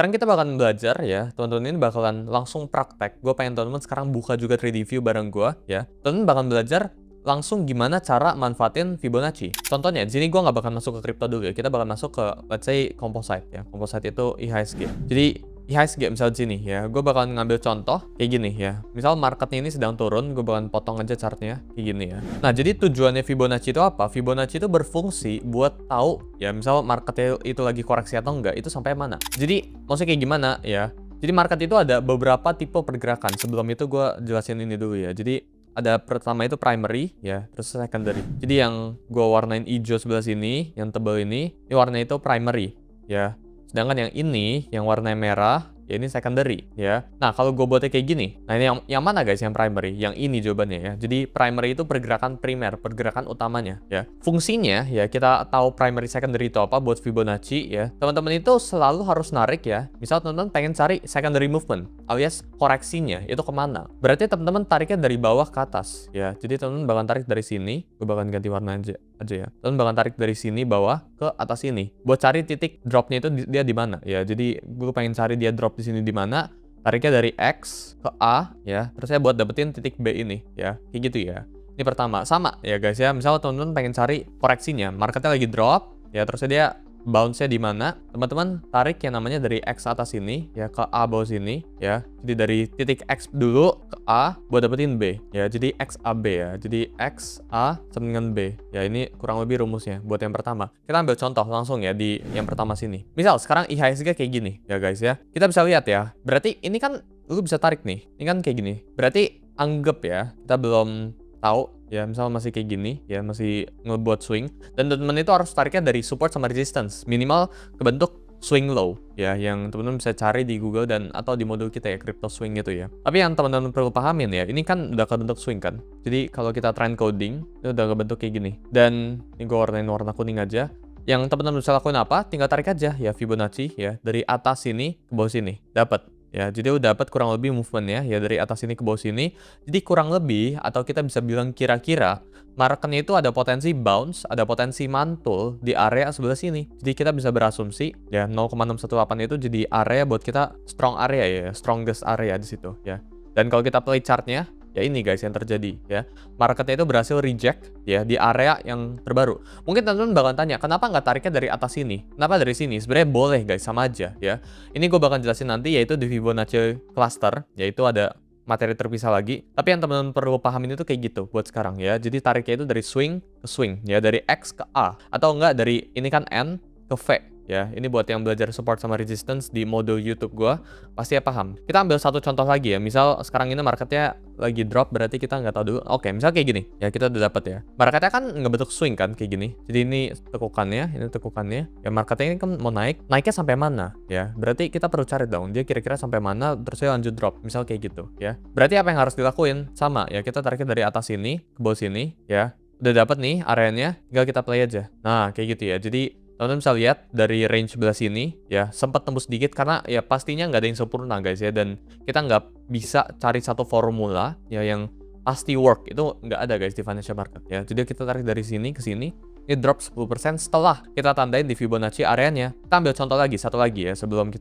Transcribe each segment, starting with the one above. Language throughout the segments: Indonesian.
Sekarang kita bakalan belajar ya, teman-teman ini bakalan langsung praktek. Gue pengen teman-teman sekarang buka juga 3D View bareng gue ya. Teman-teman bakalan belajar langsung gimana cara manfaatin Fibonacci. Contohnya, di sini gue nggak bakal masuk ke crypto dulu ya. Kita bakal masuk ke, let's say, composite ya. Composite itu IHSG. Jadi IHSG misal di sini ya, gue bakalan ngambil contoh kayak gini ya. Misal marketnya ini sedang turun, gue bakalan potong aja chartnya kayak gini ya. Nah, jadi tujuannya Fibonacci itu apa? Fibonacci itu berfungsi buat tahu ya, misal marketnya itu lagi koreksi atau enggak, itu sampai mana. Jadi maksudnya kayak gimana ya? Jadi market itu ada beberapa tipe pergerakan. Sebelum itu gue jelasin ini dulu ya. Jadi ada pertama itu primary ya, terus secondary. Jadi yang gue warnain hijau sebelah sini, yang tebal ini warna itu primary ya. Sedangkan yang ini, yang warna merah, ya ini secondary ya. Nah, kalau gue buatnya kayak gini, nah ini yang mana guys yang primary? Yang ini jawabannya ya. Jadi primary itu pergerakan primer, pergerakan utamanya ya. Fungsinya ya, kita tahu primary secondary itu apa buat Fibonacci ya. Teman-teman itu selalu harus narik ya. Misal teman-teman pengen cari secondary movement alias koreksinya itu kemana. Berarti teman-teman tariknya dari bawah ke atas ya. Jadi teman-teman bakal tarik dari sini, gue bakal ganti warna aja ya. Teman bakal tarik dari sini bawah ke atas ini. Buat cari titik dropnya itu dia di mana ya. Jadi gue pengen cari dia drop di sini di mana. Tariknya dari X ke A ya. Terus saya buat dapetin titik B ini ya. Kayak gitu ya. Ini pertama. Sama ya guys ya. Misal teman-teman pengen cari koreksinya, marketnya lagi drop ya, terusnya dia bounce-nya di mana? Teman-teman tarik yang namanya dari X atas sini ya ke A bawah sini ya. Jadi dari titik X dulu ke A buat dapetin B ya. Jadi X A B ya. Jadi X A sama dengan B. Ya ini kurang lebih rumusnya buat yang pertama. Kita ambil contoh langsung ya di yang pertama sini. Misal sekarang IHSG kayak gini ya guys ya. Kita bisa lihat ya. Berarti ini kan lu bisa tarik nih. Ini kan kayak gini. Berarti anggap ya kita belum tahu ya, misal masih kayak gini ya, masih ngebuat swing, dan teman-teman itu harus tariknya dari support sama resistance minimal kebentuk swing low ya, yang teman-teman bisa cari di Google dan atau di modul kita ya, crypto swing itu ya. Tapi yang teman-teman perlu pahamin ya, ini kan udah kebentuk swing kan. Jadi kalau kita trend coding itu udah kebentuk kayak gini, dan ini gue warnain warna kuning aja. Yang teman-teman bisa lakuin apa? Tinggal tarik aja ya Fibonacci ya, dari atas sini ke bawah sini dapat. Ya, jadi udah dapat kurang lebih movement ya dari atas sini ke bawah sini. Jadi kurang lebih, atau kita bisa bilang kira-kira, marketnya itu ada potensi bounce, ada potensi mantul di area sebelah sini. Jadi kita bisa berasumsi ya 0,618 itu jadi area buat kita strong area ya, strongest area di situ ya. Dan kalau kita play chartnya, ya ini guys yang terjadi ya. Marketnya itu berhasil reject ya di area yang terbaru. Mungkin teman-teman bakal tanya, kenapa nggak tariknya dari atas sini? Kenapa dari sini? Sebenarnya boleh guys, sama aja ya. Ini gue bakal jelasin nanti, yaitu di Fibonacci cluster, yaitu ada materi terpisah lagi. Tapi yang teman-teman perlu pahamin itu kayak gitu buat sekarang ya. Jadi tariknya itu dari swing ke swing ya, dari X ke A, atau enggak dari ini kan N ke V ya. Ini buat yang belajar support sama resistance di modul YouTube gua, pasti ya paham. Kita ambil satu contoh lagi ya. Misal sekarang ini marketnya lagi drop, berarti kita nggak tahu dulu. Oke, misal kayak gini ya, kita udah dapat ya. Marketnya kan ngebentuk swing kan kayak gini. Jadi ini tekukannya, ini tekukannya. Ya marketnya ini kan mau naik, naiknya sampai mana ya? Berarti kita perlu cari dong, dia kira-kira sampai mana, terus dia lanjut drop. Misal kayak gitu ya. Berarti apa yang harus dilakuin? Sama ya, kita tariknya dari atas sini ke bawah sini ya. Udah dapat nih areanya, tinggal kita play aja. Nah, kayak gitu ya. Jadi teman-teman bisa lihat dari range sebelah sini ya, sempat tembus dikit karena ya pastinya nggak ada yang sempurna guys ya, dan kita nggak bisa cari satu formula ya yang pasti work, itu nggak ada guys di financial market ya. Jadi kita tarik dari sini ke sini, ini drop 10% setelah kita tandain di Fibonacci areanya. Kita ambil contoh lagi, satu lagi ya, sebelum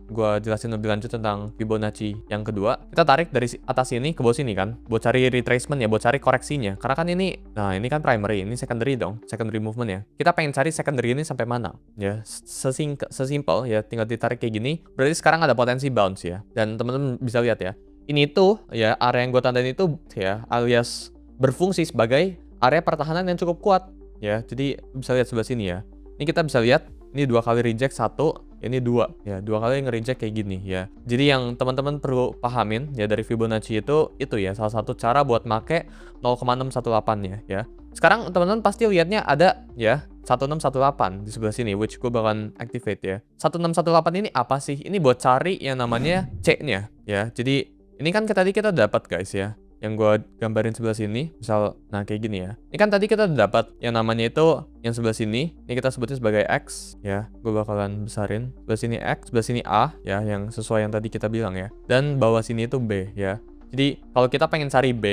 gua jelasin lebih lanjut tentang Fibonacci yang kedua. Kita tarik dari atas sini ke bawah sini kan, buat cari retracement ya, buat cari koreksinya. Karena kan ini, nah ini kan primary, ini secondary dong, secondary movement ya. Kita pengen cari secondary ini sampai mana ya, sesimpel ya, tinggal ditarik kayak gini. Berarti sekarang ada potensi bounce ya, dan teman-teman bisa lihat ya, ini tuh ya, area yang gue tandain itu ya, alias berfungsi sebagai area pertahanan yang cukup kuat ya. Jadi bisa lihat sebelah sini ya, ini kita bisa lihat ini 2 kali reject, 1, ini 2 ya, 2 kali nge-reject kayak gini ya. Jadi yang teman-teman perlu pahamin ya dari Fibonacci itu ya salah satu cara buat make 0,618 ya. Sekarang teman-teman pasti lihatnya ada ya 1618 di sebelah sini, which gue bakalan activate ya. 1618 ini apa sih? Ini buat cari yang namanya C-nya ya. Jadi ini kan tadi kita dapat guys ya, yang gue gambarin sebelah sini, misal, nah kayak gini ya. Ini kan tadi kita udah dapat yang namanya itu yang sebelah sini, ini kita sebutnya sebagai X ya. Gue bakalan besarin sebelah sini X, sebelah sini A ya, yang sesuai yang tadi kita bilang ya. Dan bawah sini itu B ya. Jadi kalau kita pengen cari B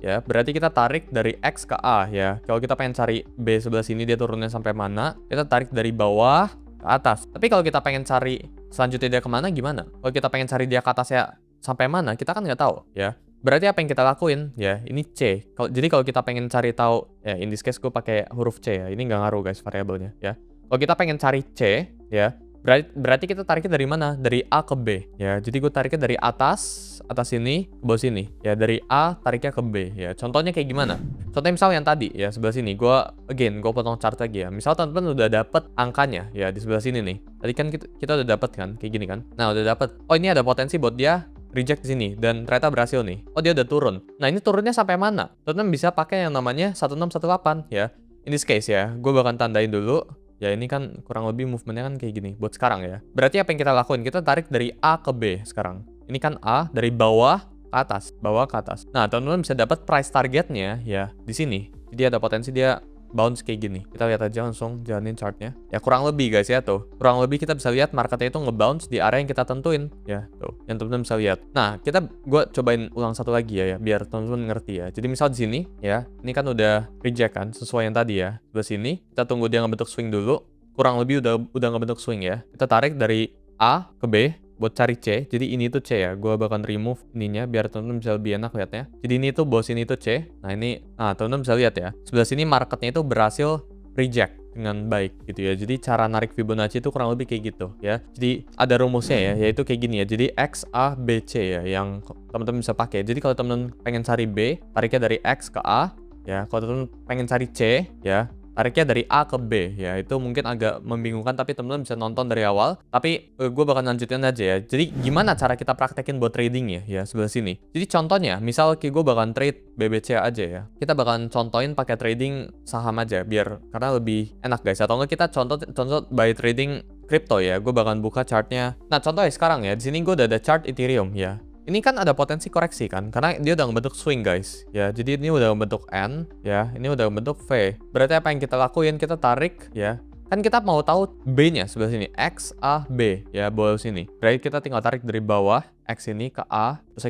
ya, berarti kita tarik dari X ke A ya. Kalau kita pengen cari B sebelah sini dia turunnya sampai mana, kita tarik dari bawah ke atas. Tapi kalau kita pengen cari selanjutnya dia kemana gimana? Kalau kita pengen cari dia ke atas ya sampai mana, kita kan nggak tahu ya. Berarti apa yang kita lakuin ya, ini C. Jadi kalau kita pengen cari tahu, ya in this case gue pakai huruf C ya, ini nggak ngaruh guys variabelnya ya. Kalau kita pengen cari C ya, berarti kita tariknya dari mana? Dari A ke B ya. Jadi gue tariknya dari atas sini ke bawah sini ya, dari A tariknya ke B ya. Contohnya kayak gimana? Contohnya misal yang tadi ya sebelah sini, gue potong chart lagi ya. Misal teman-teman udah dapet angkanya ya di sebelah sini nih. Tadi kan kita udah dapet kan kayak gini kan. Nah udah dapet. Oh ini ada potensi buat dia reject di sini dan ternyata berhasil nih. Oh dia udah turun. Nah ini turunnya sampai mana? Teman-teman bisa pakai yang namanya 1618 ya. In this case ya, gue bakal tandain dulu. Ya ini kan kurang lebih movementnya kan kayak gini buat sekarang ya. Berarti apa yang kita lakuin? Kita tarik dari A ke B sekarang. Ini kan A dari bawah ke atas, Nah teman-teman bisa dapat price targetnya ya di sini. Jadi ada potensi dia bounce kayak gini. Kita lihat aja langsung jalanin chartnya. Ya kurang lebih guys ya tuh. Kurang lebih kita bisa lihat marketnya itu nge-bounce di area yang kita tentuin. Ya tuh, yang teman-teman bisa lihat. Nah, gue cobain ulang satu lagi ya, biar teman-teman ngerti ya. Jadi misal di sini ya, ini kan udah reject kan, sesuai yang tadi ya. Sebelah sini, kita tunggu dia ngebentuk swing dulu. Kurang lebih udah ngebentuk swing ya. Kita tarik dari A ke B buat cari C. Jadi ini tuh C ya. Gue bakal remove ininya biar temen-temen bisa lebih enak lihatnya. Jadi ini tuh bawah sini tuh C. Nah ini, temen-temen bisa lihat ya. Sebelah sini marketnya itu berhasil reject dengan baik gitu ya. Jadi cara narik Fibonacci itu kurang lebih kayak gitu ya. Jadi ada rumusnya ya, yaitu kayak gini ya. Jadi X, A, B, C ya yang temen-temen bisa pakai. Jadi kalau temen pengen cari B, tariknya dari X ke A ya. Kalau temen pengen cari C ya, tariknya dari A ke B ya. Itu mungkin agak membingungkan tapi teman-teman bisa nonton dari awal. Tapi gue bakal lanjutin aja ya. Jadi gimana cara kita praktekin buat trading ya sebelah sini. Jadi contohnya misal gue bakal trade BBC aja ya. Kita bakal contohin pakai trading saham aja biar karena lebih enak guys. Atau enggak kita contoh by trading crypto ya. Gue bakal buka chartnya. Nah contohnya sekarang ya. Di sini gue udah ada chart Ethereum ya. Ini kan ada potensi koreksi kan, karena dia udah membentuk swing guys, ya. Jadi ini udah membentuk N, ya. Ini udah membentuk V. Berarti apa yang kita lakuin? Kita tarik, ya. Kan kita mau tahu B-nya sebelah sini, X, A, B, ya, bawah sini. Berarti kita tinggal tarik dari bawah X ini ke A, terus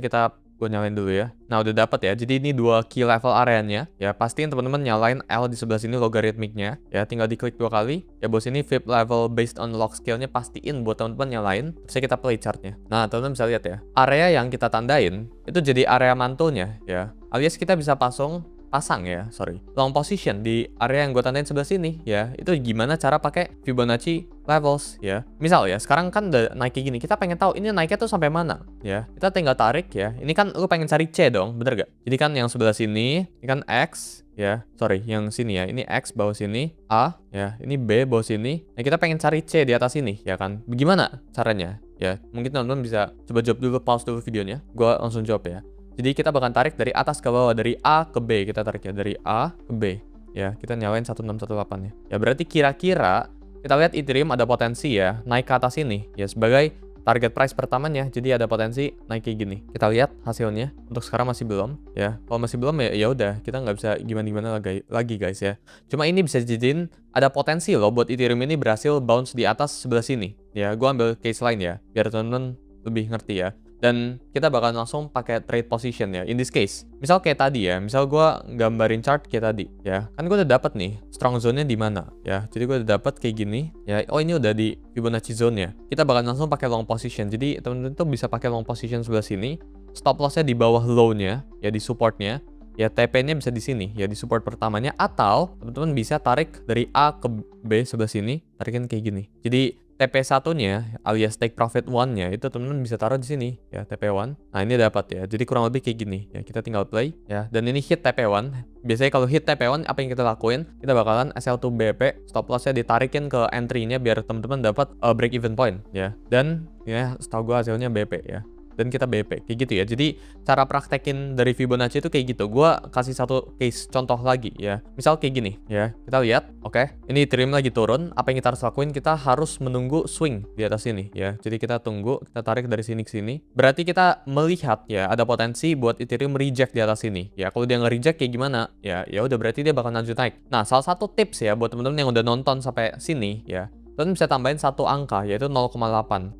gue nyalain dulu ya. Nah udah dapat ya. Jadi ini 2 key level areanya. Ya pastiin teman-teman nyalain L di sebelah sini logaritmiknya. Ya tinggal diklik 2 kali. Ya bawah sini VIP level based on log scale-nya pastiin buat teman-teman nyalain. Terus kita play chartnya. Nah teman-teman bisa lihat ya. Area yang kita tandain itu jadi area mantonya ya. Alias kita bisa pasang long position di area yang gue tandain sebelah sini ya. Itu gimana cara pakai Fibonacci levels ya. Misal ya, sekarang kan udah naik kayak gini. Kita pengen tahu ini naiknya tuh sampai mana ya. Kita tinggal tarik ya. Ini kan lu pengen cari C dong, bener gak? Jadi kan yang sebelah sini, ini kan X ya. Sorry, yang sini ya. Ini X bawah sini, A ya. Ini B bawah sini. Nah, kita pengen cari C di atas sini ya kan. Bagaimana caranya? Ya, mungkin teman-teman bisa coba jawab dulu, pause dulu videonya. Gua langsung jawab ya. Jadi kita bakal tarik dari atas ke bawah, dari A ke B kita tarik ya, dari A ke B. Ya, kita nyalain 1618 ya. Ya berarti kira-kira kita lihat Ethereum ada potensi ya naik ke atas ini ya sebagai target price pertamanya. Jadi ada potensi naik kayak gini. Kita lihat hasilnya. Untuk sekarang masih belum ya. Kalau masih belum ya udah kita nggak bisa gimana-gimana lagi guys ya. Cuma ini bisa jadiin ada potensi loh buat Ethereum ini berhasil bounce di atas sebelah sini. Ya, gua ambil case lain ya biar teman-teman lebih ngerti ya. Dan kita bakal langsung pakai trade position ya. In this case, misal kayak tadi ya, misal gue gambarin chart kayak tadi ya. Kan gue udah dapat nih strong zone-nya di mana ya. Jadi gue udah dapat kayak gini ya. Oh ini udah di Fibonacci zone ya. Kita bakal langsung pakai long position. Jadi teman-teman tuh bisa pakai long position sebelah sini. Stop loss-nya di bawah low-nya ya, di support-nya. Ya TP-nya bisa di sini ya, di support pertamanya, atau teman-teman bisa tarik dari A ke B sebelah sini, tarikin kayak gini. Jadi TP1-nya alias take profit 1-nya itu teman-teman bisa taruh di sini ya, TP1. Nah, ini dapat ya. Jadi kurang lebih kayak gini ya. Kita tinggal play ya. Dan ini hit TP1. Biasanya kalau hit TP1 apa yang kita lakuin? Kita bakalan SL2 BP, stop loss-nya ditarikin ke entry-nya biar teman-teman dapat break even point ya. Dan ya setahu gua hasilnya BP ya. Dan kita BP kayak gitu ya. Jadi cara praktekin dari Fibonacci itu kayak gitu. Gua kasih satu case contoh lagi ya. Misal kayak gini ya. Kita lihat, oke. Ini Ethereum lagi turun. Apa yang kita harus lakuin? Kita harus menunggu swing di atas sini ya. Jadi kita tunggu, kita tarik dari sini ke sini. Berarti kita melihat ya ada potensi buat Ethereum reject di atas sini. Ya, kalau dia nge-reject kayak gimana? Ya udah berarti dia bakal lanjut naik. Nah, salah satu tips ya buat teman-teman yang udah nonton sampai sini ya. Kalian bisa tambahin satu angka yaitu 0,8 0,85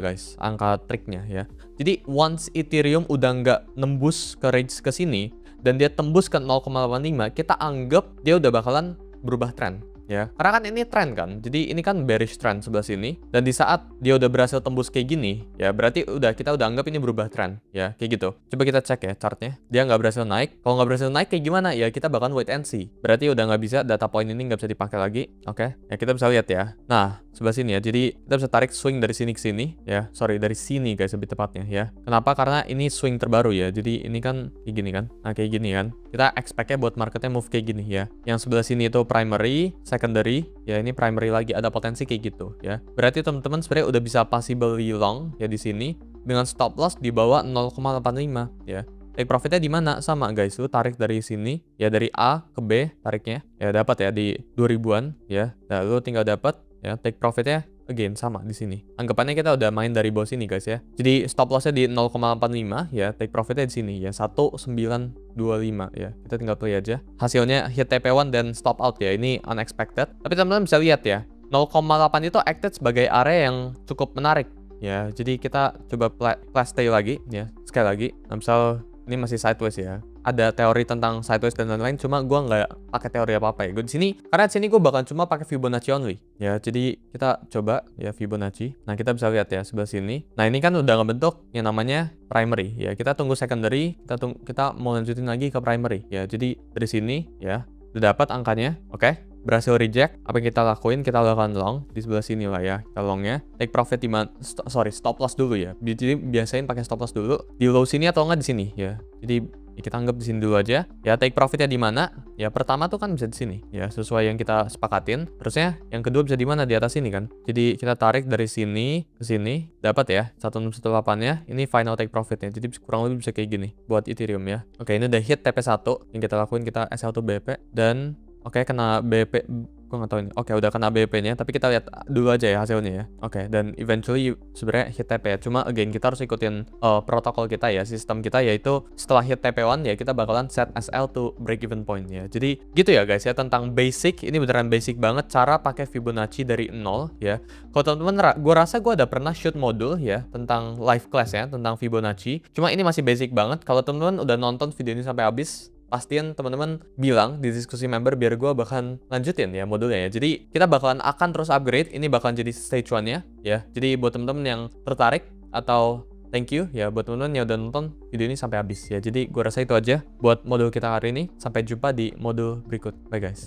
guys, angka triknya ya. Jadi once Ethereum udah nggak nembus ke range ke sini dan dia tembus ke 0,85, kita anggap dia udah bakalan berubah tren ya. Karena kan ini trend kan. Jadi ini kan bearish trend sebelah sini. Dan di saat dia udah berhasil tembus kayak gini, ya berarti kita udah anggap ini berubah trend, ya kayak gitu. Coba kita cek ya chartnya. Dia nggak berhasil naik. Kalau nggak berhasil naik kayak gimana? Ya kita bahkan wait and see. Berarti udah nggak bisa, data point ini nggak bisa dipakai lagi. Oke, ya kita bisa lihat ya. Nah, sebelah sini ya. Jadi kita bisa tarik swing dari sini ke sini, ya. Sorry, dari sini guys lebih tepatnya ya. Kenapa? Karena ini swing terbaru ya. Jadi ini kan kayak gini kan. Nah, kayak gini kan. Kita expect-nya buat marketnya move kayak gini ya. Yang sebelah sini itu primary, secondary, ya ini primary lagi, ada potensi kayak gitu ya. Berarti teman-teman sebenarnya udah bisa possibly long ya di sini dengan stop loss di bawah 0,85 ya. Take profitnya di mana? Sama guys, lu tarik dari sini ya, dari A ke B tariknya ya, dapat ya di 2000-an ya. Nah, lu tinggal dapat ya, take profitnya again sama di sini. Anggapannya kita udah main dari bawah sini guys ya. Jadi stop lossnya di 0,85 ya, take profitnya di sini ya 1925 ya. Kita tinggal pilih aja. Hasilnya hit TP1 dan stop out ya. Ini unexpected. Tapi teman-teman bisa lihat ya, 0,8 itu acted sebagai area yang cukup menarik ya. Jadi kita coba flash stay lagi ya. Sekali lagi. Nah, misal ini masih sideways ya. Ada teori tentang sideways dan lain-lain, cuma gue nggak pakai teori apa-apa ya. Gue di sini, karena di sini gue bakal cuma pakai Fibonacci only ya. Jadi kita coba ya Fibonacci. Nah, kita bisa lihat ya sebelah sini. Nah, ini kan udah ngebentuk yang namanya primary ya. Kita tunggu secondary, kita mau lanjutin lagi ke primary ya. Jadi dari sini ya udah dapat angkanya, oke. Berhasil reject, apa yang kita lakuin? Kita lakukan long di sebelah sini lah ya, kita longnya. Take profit di mana? Stop loss dulu ya. Jadi biasain pakai stop loss dulu di low sini atau enggak di sini ya. Jadi kita anggap di sini dulu aja. Ya, take profitnya di mana? Ya, pertama tuh kan bisa di sini ya, sesuai yang kita sepakatin. Terusnya yang kedua bisa di mana? Di atas sini kan. Jadi kita tarik dari sini ke sini, dapat ya 1618-nya. Ini final take profitnya. Jadi kurang lebih bisa kayak gini buat Ethereum ya. Oke, ini udah hit TP1 yang kita lakuin, kita SL2 BP dan oke, kena BP, gue nggak tahu ini. Oke, udah kena BP-nya, tapi kita lihat dulu aja ya hasilnya ya. Oke, dan eventually sebenarnya hit TP ya. Cuma again kita harus ikutin protokol kita ya, sistem kita, yaitu setelah hit TP1 ya kita bakalan set SL to break even point ya. Jadi gitu ya guys ya, tentang basic, ini beneran basic banget cara pakai Fibonacci dari nol ya. Kalau teman-teman, gue rasa gue ada pernah shoot modul ya tentang live class ya, tentang Fibonacci. Cuma ini masih basic banget. Kalau teman-teman udah nonton video ini sampai habis, pastiin teman-teman bilang di diskusi member biar gue bakalan lanjutin ya modulnya ya. Jadi kita akan terus upgrade. Ini bakalan jadi stage 1-nya ya. Jadi buat teman-teman yang tertarik atau thank you ya buat teman-teman yang udah nonton video ini sampai habis ya. Jadi gue rasa itu aja buat modul kita hari ini. Sampai jumpa di modul berikut. Bye guys.